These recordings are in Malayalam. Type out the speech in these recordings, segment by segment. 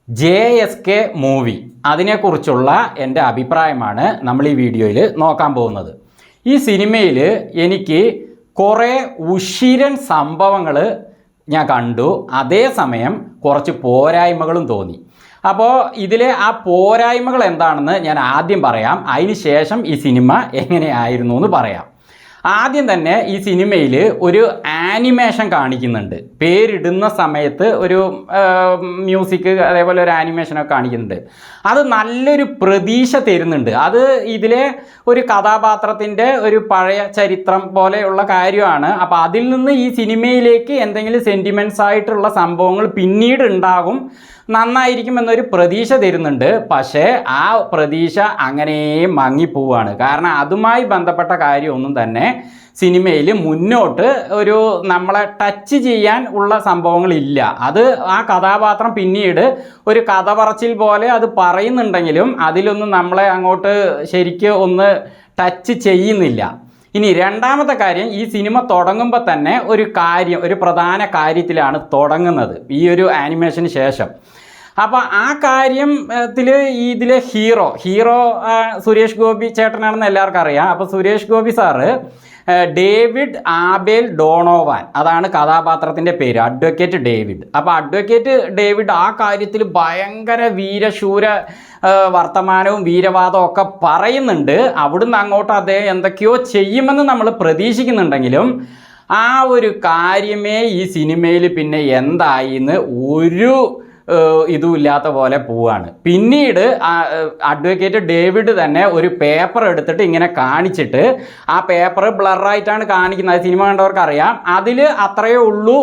JSK മൂവി അതിനെക്കുറിച്ചുള്ള എൻ്റെ അഭിപ്രായമാണ് നമ്മൾ ഈ വീഡിയോയിൽ നോക്കാൻ പോകുന്നത്. ഈ സിനിമയിൽ എനിക്ക് കുറേ ഉശിരൻ സംഭവങ്ങൾ ഞാൻ കണ്ടു, അതേസമയം കുറച്ച് പോരായ്മകളും തോന്നി. അപ്പോൾ ഇതിലെ ആ പോരായ്മകൾ എന്താണെന്ന് ഞാൻ ആദ്യം പറയാം, അതിന് ശേഷം ഈ സിനിമ എങ്ങനെയായിരുന്നു എന്ന് പറയാം. ആദ്യം തന്നെ ഈ സിനിമയിൽ ഒരു ആനിമേഷൻ കാണിക്കുന്നുണ്ട്. പേരിടുന്ന സമയത്ത് ഒരു മ്യൂസിക് അതേപോലെ ഒരു ആനിമേഷനൊക്കെ കാണിക്കുന്നുണ്ട്. അത് നല്ലൊരു പ്രതീക്ഷ തരുന്നുണ്ട്. അത് ഇതിലെ ഒരു കഥാപാത്രത്തിൻ്റെ ഒരു പഴയ ചരിത്രം പോലെയുള്ള കാര്യമാണ്. അപ്പോൾ അതിൽ നിന്ന് ഈ സിനിമയിലേക്ക് എന്തെങ്കിലും സെൻറ്റിമെൻറ്റ്സ് ആയിട്ടുള്ള സംഭവങ്ങൾ പിന്നീട് ഉണ്ടാകും, നന്നായിരിക്കും എന്നൊരു പ്രതീക്ഷ തരുന്നുണ്ട്. പക്ഷേ ആ പ്രതീക്ഷ അങ്ങനെ മങ്ങിപ്പോവാണ്. കാരണം അതുമായി ബന്ധപ്പെട്ട കാര്യമൊന്നും തന്നെ സിനിമയിൽ മുന്നോട്ട് ഒരു നമ്മളെ ടച്ച് ചെയ്യാൻ ഉള്ള സംഭവങ്ങളില്ല. അത് ആ കഥാപാത്രം പിന്നീട് ഒരു കഥ പറച്ചിൽ പോലെ അത് പറയുന്നുണ്ടെങ്കിലും അതിലൊന്നും നമ്മളെ അങ്ങോട്ട് ശരിക്കും ഒന്ന് ടച്ച് ചെയ്യുന്നില്ല. ഇനി രണ്ടാമത്തെ കാര്യം, ഈ സിനിമ തുടങ്ങുമ്പോൾ തന്നെ ഒരു പ്രധാന കാര്യത്തിലാണ് തുടങ്ങുന്നത് ഈ ഒരു ആനിമേഷന് ശേഷം. അപ്പോൾ ആ കാര്യത്തിൽ ഇതിലെ ഹീറോ സുരേഷ് ഗോപി ചേട്ടനാണെന്ന് എല്ലാവർക്കും അറിയാം. അപ്പോൾ സുരേഷ് ഗോപി സാറ് ഡേവിഡ് ആബേൽ ഡോണോവാൻ, അതാണ് കഥാപാത്രത്തിൻ്റെ പേര്, അഡ്വക്കേറ്റ് ഡേവിഡ്. അപ്പോൾ അഡ്വക്കേറ്റ് ഡേവിഡ് ആ കാര്യത്തിൽ ഭയങ്കര വീരശൂര വർത്തമാനവും വീരവാദവും ഒക്കെ പറയുന്നുണ്ട്. അവിടുന്ന് അങ്ങോട്ട് അദ്ദേഹം എന്തൊക്കെയോ ചെയ്യുമെന്ന് നമ്മൾ പ്രതീക്ഷിക്കുന്നുണ്ടെങ്കിലും ആ ഒരു കാര്യമേ ഈ സിനിമയിൽ പിന്നെ എന്തായിന്ന് ഒരു ഇതുമില്ലാത്ത പോലെ പോവാണ്. പിന്നീട് അഡ്വക്കേറ്റ് ഡേവിഡ് തന്നെ ഒരു പേപ്പർ എടുത്തിട്ട് ഇങ്ങനെ കാണിച്ചിട്ട്, ആ പേപ്പർ ബ്ലറായിട്ടാണ് കാണിക്കുന്നത്, സിനിമ കണ്ടവർക്ക് അറിയാം, അതിൽ അത്രയേ ഉള്ളൂ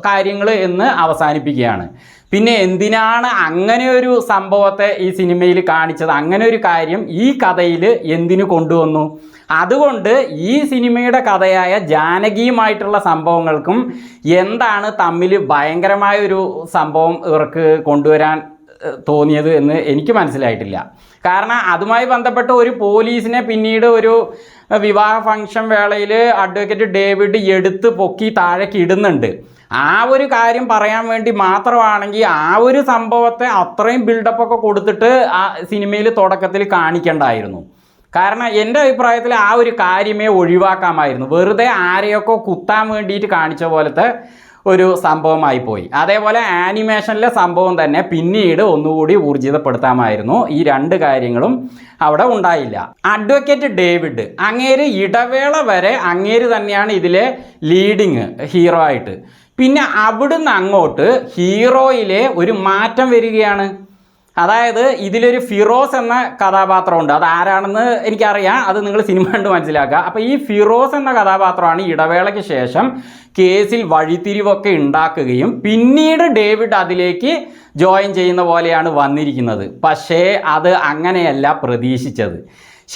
കാര്യങ്ങൾ എന്ന് അവസാനിപ്പിക്കുകയാണ്. പിന്നെ എന്തിനാണ് അങ്ങനെ ഒരു സംഭവത്തെ ഈ സിനിമയിൽ കാണിച്ചത്? അങ്ങനെ ഒരു കാര്യം ഈ കഥയിൽ എന്തിനു കൊണ്ടുവന്നു? അതുകൊണ്ട് ഈ സിനിമയുടെ കഥയായ ജാനകിയുമായിട്ടുള്ള സംഭവങ്ങൾക്കും എന്താണ് തമ്മിൽ ഭയങ്കരമായൊരു സംഭവം ഇവർക്ക് കൊണ്ടുവരാൻ തോന്നിയത് എന്ന് എനിക്ക് മനസ്സിലായിട്ടില്ല. കാരണം അതുമായി ബന്ധപ്പെട്ട് ഒരു പോലീസിനെ പിന്നീട് ഒരു വിവാഹ ഫംഗ്ഷൻ വേളയിൽ അഡ്വക്കേറ്റ് ഡേവിഡ് എടുത്ത് പൊക്കി താഴേക്ക് ഇടുന്നുണ്ട്. ആ ഒരു കാര്യം പറയാൻ വേണ്ടി മാത്രമാണെങ്കിൽ ആ ഒരു സംഭവത്തെ അത്രയും ബിൽഡപ്പൊക്കെ കൊടുത്തിട്ട് ആ സിനിമയിൽ തുടക്കത്തിൽ കാണിക്കേണ്ടായിരുന്നു. കാരണം എൻ്റെ അഭിപ്രായത്തിൽ ആ ഒരു കാര്യമേ ഒഴിവാക്കാമായിരുന്നു. വെറുതെ ആരെയൊക്കെ കുത്താൻ വേണ്ടിയിട്ട് കാണിച്ച പോലത്തെ ഒരു സംഭവമായി പോയി. അതേപോലെ ആനിമേഷനിലെ സംഭവം തന്നെ പിന്നീട് ഒന്നുകൂടി ഊർജിതപ്പെടുത്താമായിരുന്നു. ഈ രണ്ട് കാര്യങ്ങളും അവിടെ ഉണ്ടായില്ല. അഡ്വക്കേറ്റ് ഡേവിഡ് അങ്ങേര് ഇടവേള വരെ അങ്ങേര് തന്നെയാണ് ഇതിലെ ലീഡിങ് ഹീറോ ആയിട്ട്. പിന്നെ അവിടുന്ന് അങ്ങോട്ട് ഹീറോയിലെ ഒരു മാറ്റം വരികയാണ്. അതായത് ഇതിലൊരു ഫിറോസ് എന്ന കഥാപാത്രമുണ്ട്. അത് ആരാണെന്ന് എനിക്കറിയാം, അത് നിങ്ങൾ സിനിമ കണ്ട് മനസ്സിലാക്കുക. അപ്പോൾ ഈ ഫിറോസ് എന്ന കഥാപാത്രമാണ് ഇടവേളയ്ക്ക് ശേഷം കേസിൽ വഴിത്തിരിവൊക്കെ ഉണ്ടാക്കുകയും പിന്നീട് ഡേവിഡ് അതിലേക്ക് ജോയിൻ ചെയ്യുന്ന പോലെയാണ് വന്നിരിക്കുന്നത്. പക്ഷേ അത് അങ്ങനെയല്ല പ്രതീക്ഷിച്ചത്.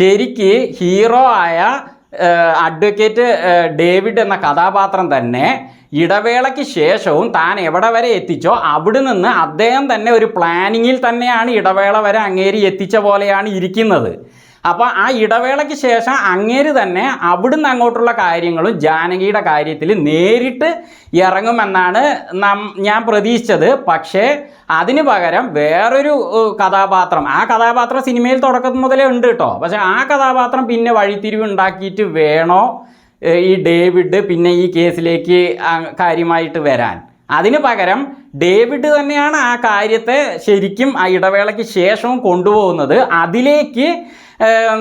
ശരിക്ക് ഹീറോ ആയ അഡ്വക്കേറ്റ് ഡേവിഡ് എന്ന കഥാപാത്രം തന്നെ ഇടവേളയ്ക്ക് ശേഷവും താൻ എവിടെ വരെ എത്തിച്ചോ അവിടെ നിന്ന് അദ്ദേഹം തന്നെ ഒരു പ്ലാനിങ്ങിൽ തന്നെയാണ് ഇടവേള വരെ അങ്ങേര് എത്തിച്ച പോലെയാണ് ഇരിക്കുന്നത്. അപ്പോൾ ആ ഇടവേളയ്ക്ക് ശേഷം അങ്ങേര് തന്നെ അവിടുന്ന് അങ്ങോട്ടുള്ള കാര്യങ്ങളും ജാനകിയുടെ കാര്യത്തിൽ നേരിട്ട് ഇറങ്ങുമെന്നാണ് ഞാൻ പ്രതീക്ഷിച്ചത്. പക്ഷേ അതിന് പകരം വേറൊരു കഥാപാത്രം, ആ കഥാപാത്രം സിനിമയിൽ തുടക്കം മുതലേ ഉണ്ട് കേട്ടോ. പക്ഷേ ആ കഥാപാത്രം പിന്നെ വഴിത്തിരിവ് ഉണ്ടാക്കിയിട്ട് വേണോ ഈ ഡേവിഡ് പിന്നെ ഈ കേസിലേക്ക് കാര്യമായിട്ട് വരാൻ? അതിന് പകരം ഡേവിഡ് തന്നെയാണ് ആ കാര്യത്തെ ശരിക്കും ആ ഇടവേളയ്ക്ക് ശേഷവും കൊണ്ടുപോകുന്നത്. അതിലേക്ക്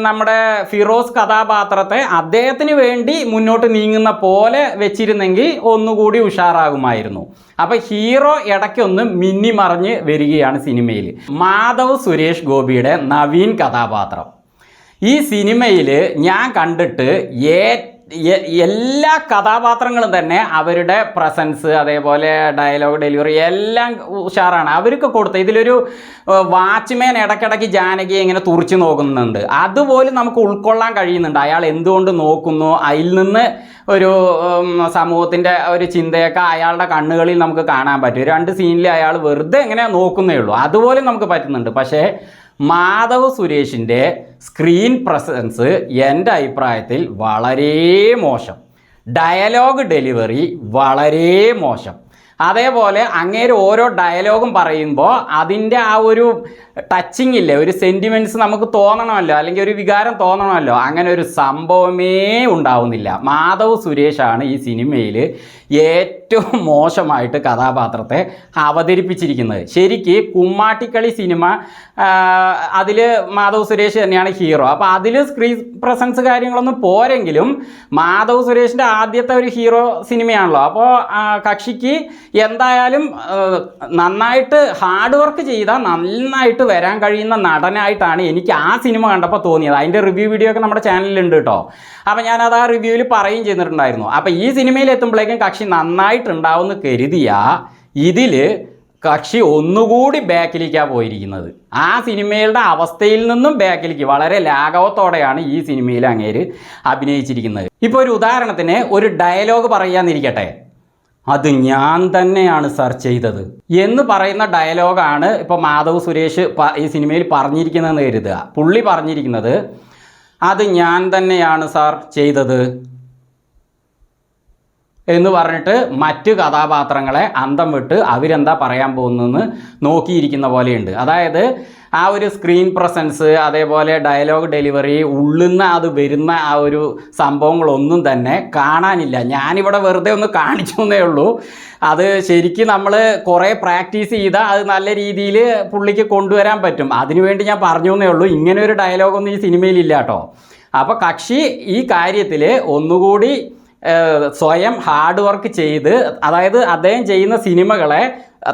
നമ്മുടെ ഫിറോസ് കഥാപാത്രത്തെ അദ്ദേഹത്തിന് വേണ്ടി മുന്നോട്ട് നീങ്ങുന്ന പോലെ വെച്ചിരുന്നെങ്കിൽ ഒന്നുകൂടി ഉഷാറാകുമായിരുന്നു. അപ്പോൾ ഹീറോ ഇടയ്ക്കൊന്ന് മിന്നിമറിഞ്ഞ് വരികയാണ് സിനിമയിൽ. മാധവ് സുരേഷ് ഗോപിയുടെ നവീൻ കഥാപാത്രം ഈ സിനിമയിൽ ഞാൻ കണ്ടിട്ട് എല്ലാ കഥാപാത്രങ്ങളും തന്നെ അവരുടെ പ്രസൻസ് അതേപോലെ ഡയലോഗ് ഡെലിവറി എല്ലാം ഉഷാറാണ്. അവർക്ക് കൊടുത്ത ഇതിലൊരു വാച്ച്മാൻ ഇടയ്ക്കിടയ്ക്ക് ജാനകിയെ ഇങ്ങനെ തുറിച്ച് നോക്കുന്നുണ്ട്. അതുപോലെ നമുക്ക് ഉൾക്കൊള്ളാൻ കഴിയുന്നുണ്ട്. അയാൾ എന്തുകൊണ്ട് നോക്കുന്നു, അതിൽ നിന്ന് ഒരു സമൂഹത്തിൻ്റെ ഒരു ചിന്തയൊക്കെ അയാളുടെ കണ്ണുകളിൽ നമുക്ക് കാണാൻ പറ്റും. രണ്ട് സീനിൽ അയാൾ വെറുതെ ഇങ്ങനെ നോക്കുന്നേ ഉള്ളൂ, അതുപോലെ നമുക്ക് പറ്റുന്നുണ്ട്. പക്ഷേ മാധവ് സുരേഷിൻ്റെ സ്ക്രീൻ പ്രസൻസ് എൻ്റെ അഭിപ്രായത്തിൽ വളരെ മോശം. ഡയലോഗ് ഡെലിവറി വളരെ മോശം. അതേപോലെ അങ്ങേര് ഓരോ ഡയലോഗും പറയുമ്പോൾ അതിൻ്റെ ആ ഒരു ടച്ചിങ് ഇല്ലേ, ഒരു സെൻറ്റിമെൻറ്റ്സ് നമുക്ക് തോന്നണമല്ലോ, അല്ലെങ്കിൽ ഒരു വികാരം തോന്നണമല്ലോ. അങ്ങനെ ഒരു സംഭവമേ ഉണ്ടാവുന്നില്ല. മാധവ് സുരേഷാണ് ഈ സിനിമയിൽ ഏറ്റവും മോശമായിട്ട് കഥാപാത്രത്തെ അവതരിപ്പിച്ചിരിക്കുന്നത്. ശരിക്ക് കുമ്മാട്ടിക്കളി സിനിമ അതിൽ മാധവ് സുരേഷ് തന്നെയാണ് ഹീറോ. അപ്പോൾ അതിൽ സ്ക്രീൻ പ്രസൻസ് കാര്യങ്ങളൊന്നും പോരെങ്കിലും മാധവ് സുരേഷിൻ്റെ ആദ്യത്തെ ഒരു ഹീറോ സിനിമയാണല്ലോ. അപ്പോൾ കക്ഷിക്ക് എന്തായാലും നന്നായിട്ട് ഹാർഡ് വർക്ക് ചെയ്താൽ നന്നായിട്ട് വരാൻ കഴിയുന്ന നടനായിട്ടാണ് എനിക്ക് ആ സിനിമ കണ്ടപ്പോൾ തോന്നിയത്. അതിൻ്റെ റിവ്യൂ വീഡിയോ ഒക്കെ നമ്മുടെ ചാനലിലുണ്ട് കേട്ടോ. അപ്പോൾ ഞാനത് ആ റിവ്യൂവിൽ പറയുകയും ചെയ്തിട്ടുണ്ടായിരുന്നു. അപ്പോൾ ഈ സിനിമയിൽ എത്തുമ്പോഴേക്കും കക്ഷി നന്നായിട്ടുണ്ടാവുമെന്ന് കരുതിയാ ഇതിൽ കക്ഷി ഒന്നുകൂടി ബാക്കിലേക്കാണ് പോയിരിക്കുന്നത്. ആ സിനിമയുടെ അവസ്ഥയിൽ നിന്നും ബാക്കിലേക്ക് വളരെ ലാഘവത്തോടെയാണ് ഈ സിനിമയിൽ അങ്ങേര് അഭിനയിച്ചിരിക്കുന്നത്. ഇപ്പോൾ ഒരു ഉദാഹരണത്തിന് ഒരു ഡയലോഗ് പറയാന്നിരിക്കട്ടെ, അത് ഞാൻ തന്നെയാണ് സർ ചെയ്തത് എന്ന് പറയുന്ന ഡയലോഗാണ് ഇപ്പോൾ മാധവ് സുരേഷ് ഈ സിനിമയിൽ പറഞ്ഞിരിക്കുന്നതെന്ന് കരുതുക. പുള്ളി പറഞ്ഞിരിക്കുന്നത് അത് ഞാൻ തന്നെയാണ് സാർ ചെയ്തത് എന്ന് പറഞ്ഞിട്ട് മറ്റ് കഥാപാത്രങ്ങളെ അന്തം വിട്ട് അവരെന്താ പറയാൻ പോകുന്നതെന്ന് നോക്കിയിരിക്കുന്ന പോലെയുണ്ട്. അതായത് ആ ഒരു സ്ക്രീൻ പ്രസൻസ്, അതേപോലെ ഡയലോഗ് ഡെലിവറി, ഉള്ളുന്ന അത് വരുന്ന ആ ഒരു സംഭവങ്ങളൊന്നും തന്നെ കാണാനില്ല. ഞാനിവിടെ വെറുതെ ഒന്ന് കാണിച്ചു എന്നേ ഉള്ളൂ. അത് ശരിക്കും നമ്മൾ കുറേ പ്രാക്ടീസ് ചെയ്താൽ അത് നല്ല രീതിയിൽ പുള്ളിക്ക് കൊണ്ടുവരാൻ പറ്റും. അതിനുവേണ്ടി ഞാൻ പറഞ്ഞു എന്നേ ഉള്ളൂ. ഇങ്ങനെ ഒരു ഡയലോഗൊന്നും ഈ സിനിമയിലില്ല കേട്ടോ. അപ്പോൾ കക്ഷി ഈ കാര്യത്തിൽ ഒന്നുകൂടി സ്വയം ഹാർഡ് വർക്ക് ചെയ്ത്, അതായത് അദ്ദേഹം ചെയ്യുന്ന സിനിമകളെ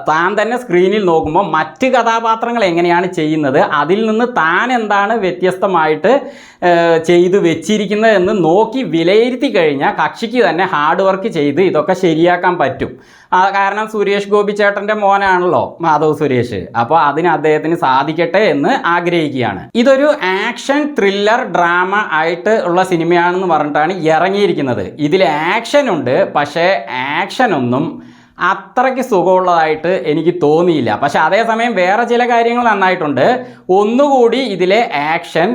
താൻ തന്നെ സ്ക്രീനിൽ നോക്കുമ്പോൾ മറ്റ് കഥാപാത്രങ്ങൾ എങ്ങനെയാണ് ചെയ്യുന്നത്, അതിൽ നിന്ന് താൻ എന്താണ് വ്യത്യസ്തമായിട്ട് ചെയ്തു വെച്ചിരിക്കുന്നത് എന്ന് നോക്കി വിലയിരുത്തി കഴിഞ്ഞാൽ കക്ഷിക്ക് തന്നെ ഹാർഡ് വർക്ക് ചെയ്ത് ഇതൊക്കെ ശരിയാക്കാൻ പറ്റും. കാരണം സുരേഷ് ഗോപി ചേട്ടൻ്റെ മോനാണല്ലോ മാധവ് സുരേഷ്. അപ്പോൾ അതിന് അദ്ദേഹത്തിന് സാധിക്കട്ടെ എന്ന് ആഗ്രഹിക്കുകയാണ്. ഇതൊരു ആക്ഷൻ ത്രില്ലർ ഡ്രാമ ആയിട്ട് ഉള്ള സിനിമയാണെന്ന് പറഞ്ഞിട്ടാണ് ഇറങ്ങിയിരിക്കുന്നത്. ഇതിൽ ആക്ഷൻ ഉണ്ട്, പക്ഷേ ആക്ഷനൊന്നും അത്രയ്ക്ക് സുഖമുള്ളതായിട്ട് എനിക്ക് തോന്നിയില്ല. പക്ഷെ അതേസമയം വേറെ ചില കാര്യങ്ങൾ നന്നായിട്ടുണ്ട്. ഒന്നുകൂടി ഇതിലെ ആക്ഷൻ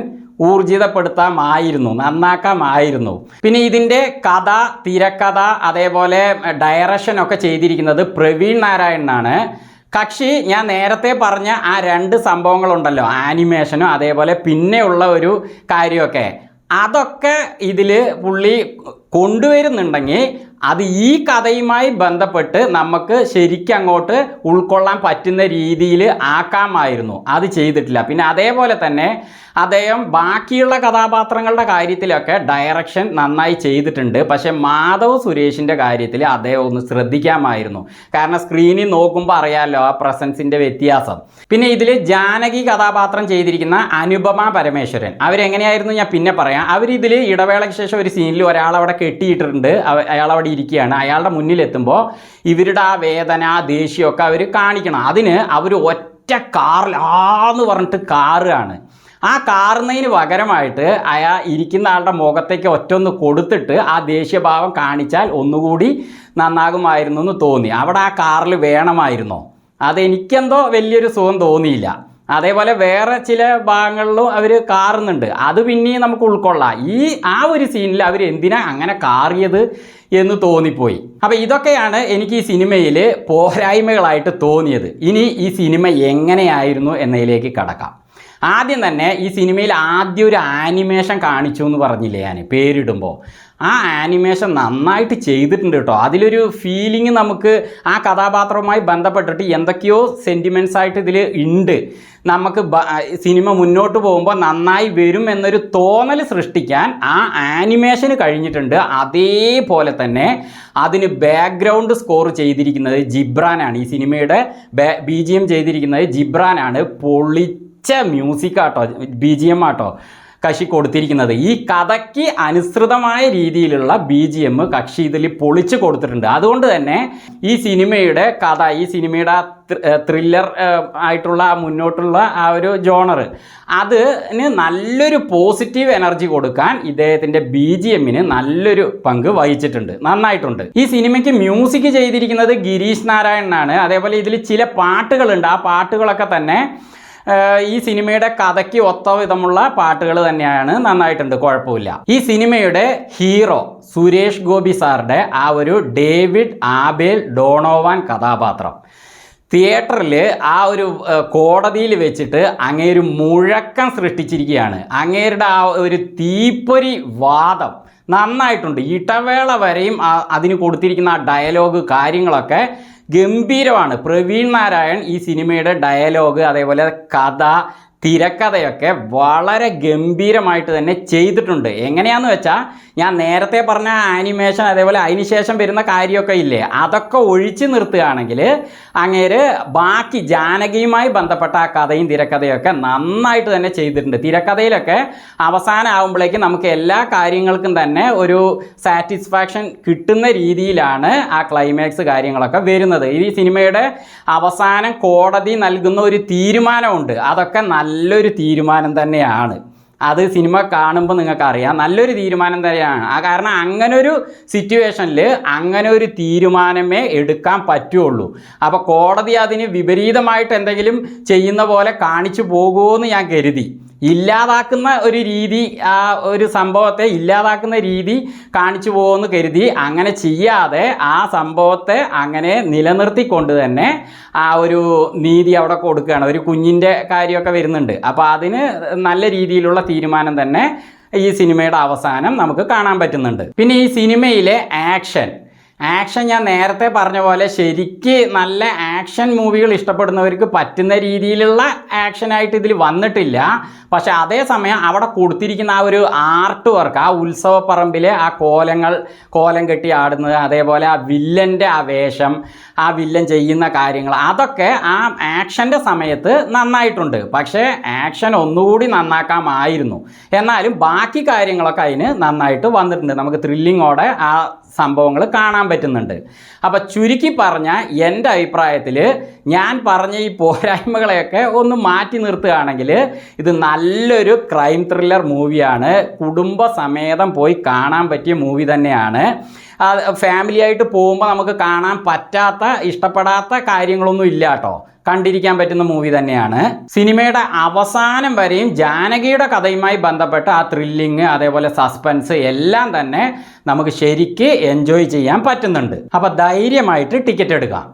ഊർജിതപ്പെടുത്താമായിരുന്നു, നന്നാക്കാമായിരുന്നു. പിന്നെ ഇതിൻ്റെ കഥ, തിരക്കഥ, അതേപോലെ ഡയറക്ഷൻ ഒക്കെ ചെയ്തിരിക്കുന്നത് പ്രവീൺ നാരായണനാണ്. കക്ഷി ഞാൻ നേരത്തെ പറഞ്ഞ ആ 2 സംഭവങ്ങളുണ്ടല്ലോ, ആനിമേഷനും അതേപോലെ പിന്നെയുള്ള ഒരു കാര്യമൊക്കെ, അതൊക്കെ ഇതിൽ പുള്ളി കൊണ്ടുവരുന്നുണ്ടെങ്കിൽ അത് ഈ കഥയുമായി ബന്ധപ്പെട്ട് നമുക്ക് ശരിക്കും അങ്ങോട്ട് ഉൾക്കൊള്ളാൻ പറ്റുന്ന രീതിയിൽ ആക്കാമായിരുന്നു. അത് ചെയ്തിട്ടില്ല. പിന്നെ അതേപോലെ തന്നെ അദ്ദേഹം ബാക്കിയുള്ള കഥാപാത്രങ്ങളുടെ കാര്യത്തിലൊക്കെ ഡയറക്ഷൻ നന്നായി ചെയ്തിട്ടുണ്ട്. പക്ഷെ മാധവ് സുരേഷിൻ്റെ കാര്യത്തിൽ അദ്ദേഹം ഒന്ന് ശ്രദ്ധിക്കാമായിരുന്നു. കാരണം സ്ക്രീനിൽ നോക്കുമ്പോൾ അറിയാമല്ലോ ആ പ്രസൻസിൻ്റെ വ്യത്യാസം. പിന്നെ ഇതിൽ ജാനകി കഥാപാത്രം ചെയ്തിരിക്കുന്ന അനുപമ പരമേശ്വരൻ, അവരെങ്ങനെയായിരുന്നു ഞാൻ പിന്നെ പറയാം. അവരിതിൽ ഇടവേളയ്ക്ക് ശേഷം ഒരു സീനിൽ ഒരാളവിടെ കെട്ടിയിട്ടിട്ടുണ്ട്, അയാളവിടെ ഇരിക്കുകയാണ്. അയാളുടെ മുന്നിലെത്തുമ്പോൾ ഇവരുടെ ആ വേദന, ദേഷ്യമൊക്കെ അവർ കാണിക്കണം. അതിന് അവർ ഒറ്റ കാറിൽ ആന്ന് പറഞ്ഞിട്ട് കാറുകയാണ്. ആ കാറുന്നതിന് പകരമായിട്ട് അയാൾ ഇരിക്കുന്ന ആളുടെ മുഖത്തേക്ക് ഒറ്റൊന്ന് കൊടുത്തിട്ട് ആ ദേഷ്യഭാവം കാണിച്ചാൽ ഒന്നുകൂടി നന്നാകുമായിരുന്നു എന്ന് തോന്നി. അവിടെ ആ കാറിൽ വേണമായിരുന്നോ? അതെനിക്കെന്തോ വലിയൊരു സുഖം തോന്നിയില്ല. അതേപോലെ വേറെ ചില ഭാഗങ്ങളിലും അവർ കാറുന്നുണ്ട്, അത് പിന്നെയും നമുക്ക് ഉൾക്കൊള്ളാം. ആ ഒരു സീനിൽ അവർ എന്തിനാ അങ്ങനെ കാറിയത് എന്ന് തോന്നിപ്പോയി. അപ്പോൾ ഇതൊക്കെയാണ് എനിക്ക് ഈ സിനിമയിൽ പോരായ്മകളായിട്ട് തോന്നിയത്. ഇനി ഈ സിനിമ എങ്ങനെയായിരുന്നു എന്നതിലേക്ക് കടക്കാം. ആദ്യം തന്നെ ഈ സിനിമയിൽ ആദ്യം ഒരു ആനിമേഷൻ കാണിച്ചു എന്ന് പറഞ്ഞില്ലേ ഞാൻ പേരിടുമ്പോൾ, ആ ആനിമേഷൻ നന്നായിട്ട് ചെയ്തിട്ടുണ്ട് കേട്ടോ. അതിലൊരു ഫീലിംഗ് നമുക്ക് ആ കഥാപാത്രവുമായി ബന്ധപ്പെട്ടിട്ട് എന്തൊക്കെയോ സെൻറ്റിമെൻറ്റ്സ് ആയിട്ട് ഇതിൽ ഉണ്ട്. നമുക്ക് സിനിമ മുന്നോട്ട് പോകുമ്പോൾ നന്നായി വരും എന്നൊരു തോന്നൽ സൃഷ്ടിക്കാൻ ആ ആനിമേഷന് കഴിഞ്ഞിട്ടുണ്ട്. അതേപോലെ തന്നെ അതിന് ബാക്ക്ഗ്രൗണ്ട് സ്കോർ ചെയ്തിരിക്കുന്നത് ജിബ്രാനാണ്. ഈ സിനിമയുടെ BGM ചെയ്തിരിക്കുന്നത് ജിബ്രാനാണ്. മ്യൂസിക് ആട്ടോ, BGM ആട്ടോ കക്ഷി കൊടുത്തിരിക്കുന്നത്. ഈ കഥയ്ക്ക് അനുസൃതമായ രീതിയിലുള്ള BGM കക്ഷി ഇതിൽ പൊളിച്ച് കൊടുത്തിട്ടുണ്ട്. അതുകൊണ്ട് തന്നെ ഈ സിനിമയുടെ കഥ, ഈ സിനിമയുടെ ത്രില്ലർ ആയിട്ടുള്ള മുന്നോട്ടുള്ള ആ ഒരു ജോണർ, അതിന് നല്ലൊരു പോസിറ്റീവ് എനർജി കൊടുക്കാൻ ഇദ്ദേഹത്തിൻ്റെ BGMന് നല്ലൊരു പങ്ക് വഹിച്ചിട്ടുണ്ട്, നന്നായിട്ടുണ്ട്. ഈ സിനിമയ്ക്ക് മ്യൂസിക് ചെയ്തിരിക്കുന്നത് ഗിരീഷ് നാരായണനാണ്. അതേപോലെ ഇതിൽ ചില പാട്ടുകളുണ്ട്, ആ പാട്ടുകളൊക്കെ തന്നെ ഈ സിനിമയുടെ കഥയ്ക്ക് ഒത്ത വിധമുള്ള പാട്ടുകൾ തന്നെയാണ്, നന്നായിട്ടുണ്ട്, കുഴപ്പമില്ല. ഈ സിനിമയുടെ ഹീറോ സുരേഷ് ഗോപി സാറുടെ ആ ഒരു ഡേവിഡ് ആബേൽ ഡോണോവാൻ കഥാപാത്രം തിയേറ്ററിൽ ആ ഒരു കോടതിയിൽ വെച്ചിട്ട് അങ്ങേര് മുഴക്കം സൃഷ്ടിച്ചിരിക്കുകയാണ്. അങ്ങേരുടെ ആ ഒരു തീപ്പൊരി വാദം നന്നായിട്ടുണ്ട്. ഇടവേള വരെയും അതിന് കൊടുത്തിരിക്കുന്ന ആ ഡയലോഗ് കാര്യങ്ങളൊക്കെ ഗംഭീരമാണ്. പ്രവീൺ നാരായൺ ഈ സിനിമയുടെ ഡയലോഗ് അതേപോലെ കഥ തിരക്കഥയൊക്കെ വളരെ ഗംഭീരമായിട്ട് തന്നെ ചെയ്തിട്ടുണ്ട്. എങ്ങനെയാണെന്ന് വെച്ചാൽ ഞാൻ നേരത്തെ പറഞ്ഞ ആനിമേഷൻ അതേപോലെ അതിനുശേഷം വരുന്ന കാര്യമൊക്കെ ഇല്ലേ, അതൊക്കെ ഒഴിച്ചു നിർത്തുകയാണെങ്കിൽ അങ്ങേര് ബാക്കി ജാനകിയുമായി ബന്ധപ്പെട്ട ആ കഥയും തിരക്കഥയൊക്കെ നന്നായിട്ട് തന്നെ ചെയ്തിട്ടുണ്ട്. തിരക്കഥയിലൊക്കെ അവസാനം ആകുമ്പോഴേക്കും നമുക്ക് എല്ലാ കാര്യങ്ങൾക്കും തന്നെ ഒരു സാറ്റിസ്ഫാക്ഷൻ കിട്ടുന്ന രീതിയിലാണ് ആ ക്ലൈമാക്സ് കാര്യങ്ങളൊക്കെ വരുന്നത്. ഈ സിനിമയുടെ അവസാനം കോടതി നൽകുന്ന ഒരു തീരുമാനമുണ്ട്, അതൊക്കെ നല്ലൊരു തീരുമാനം തന്നെയാണ്. അത് സിനിമ കാണുമ്പോൾ നിങ്ങൾക്കറിയാം നല്ലൊരു തീരുമാനം തന്നെയാണ്. കാരണം അങ്ങനൊരു സിറ്റുവേഷനിൽ അങ്ങനെ ഒരു തീരുമാനമേ എടുക്കാൻ പറ്റുള്ളൂ. അപ്പോൾ കോടതി അതിന് വിപരീതമായിട്ട് എന്തെങ്കിലും ചെയ്യുന്ന പോലെ കാണിച്ചു പോകുമെന്ന് ഞാൻ കരുതി. ഇല്ലാതാക്കുന്ന ഒരു രീതി, ആ ഒരു സംഭവത്തെ ഇല്ലാതാക്കുന്ന രീതി കാണിച്ചു പോകുമെന്ന് കരുതി. അങ്ങനെ ചെയ്യാതെ ആ സംഭവത്തെ അങ്ങനെ നിലനിർത്തിക്കൊണ്ട് തന്നെ ആ ഒരു നീതി അവിടെ കൊടുക്കുകയാണ്. ഒരു കുഞ്ഞിൻ്റെ കാര്യമൊക്കെ വരുന്നുണ്ട്. അപ്പോൾ അതിന് നല്ല രീതിയിലുള്ള തീരുമാനം തന്നെ ഈ സിനിമയുടെ അവസാനം നമുക്ക് കാണാൻ പറ്റുന്നുണ്ട്. പിന്നെ ഈ സിനിമയിലെ ആക്ഷൻ ഞാൻ നേരത്തെ പറഞ്ഞ പോലെ ശരിക്ക് നല്ല ആക്ഷൻ മൂവികൾ ഇഷ്ടപ്പെടുന്നവർക്ക് പറ്റുന്ന രീതിയിലുള്ള ആക്ഷനായിട്ട് ഇതിൽ വന്നിട്ടില്ല. പക്ഷെ അതേസമയം അവിടെ കൊടുത്തിരിക്കുന്ന ആ ഒരു ആർട്ട് വർക്ക്, ആ ഉത്സവപ്പറമ്പിലെ ആ കോലം കെട്ടി ആടുന്നത്, അതേപോലെ ആ വില്ലൻ്റെ ആ വേഷം, ആ വില്ലൻ ചെയ്യുന്ന കാര്യങ്ങൾ, അതൊക്കെ ആ ആക്ഷൻ്റെ സമയത്ത് നന്നായിട്ടുണ്ട്. പക്ഷേ ആക്ഷൻ ഒന്നുകൂടി നന്നാക്കാമായിരുന്നു. എന്നാലും ബാക്കി കാര്യങ്ങളൊക്കെ അതിന് നന്നായിട്ട് വന്നിട്ടുണ്ട്. നമുക്ക് ത്രില്ലിങ്ങോടെ ആ സംഭവങ്ങൾ കാണാൻ പറ്റുന്നുണ്ട്. അപ്പോൾ ചുരുക്കി പറഞ്ഞാൽ എൻ്റെ അഭിപ്രായത്തിൽ ഞാൻ പറഞ്ഞ ഈ പോരായ്മകളെയൊക്കെ ഒന്ന് മാറ്റി നിർത്തുകയാണെങ്കിൽ ഇത് നല്ലൊരു ക്രൈം ത്രില്ലർ മൂവിയാണ്. കുടുംബസമേതം പോയി കാണാൻ പറ്റിയ മൂവി തന്നെയാണ്. ഫാമിലിയായിട്ട് പോകുമ്പോൾ നമുക്ക് കാണാൻ പറ്റാത്ത ഇഷ്ടപ്പെടാത്ത കാര്യങ്ങളൊന്നും ഇല്ല കേട്ടോ. കണ്ടിരിക്കാൻ പറ്റുന്ന മൂവി തന്നെയാണ്. സിനിമയുടെ അവസാനം വരെയും ജാനകിയുടെ കഥയുമായി ബന്ധപ്പെട്ട ആ ത്രില്ലിങ് അതേപോലെ സസ്പെൻസ് എല്ലാം തന്നെ നമുക്ക് ശരിക്ക് എൻജോയ് ചെയ്യാൻ പറ്റുന്നുണ്ട്. അപ്പോൾ ധൈര്യമായിട്ട് ടിക്കറ്റ് എടുക്കാം.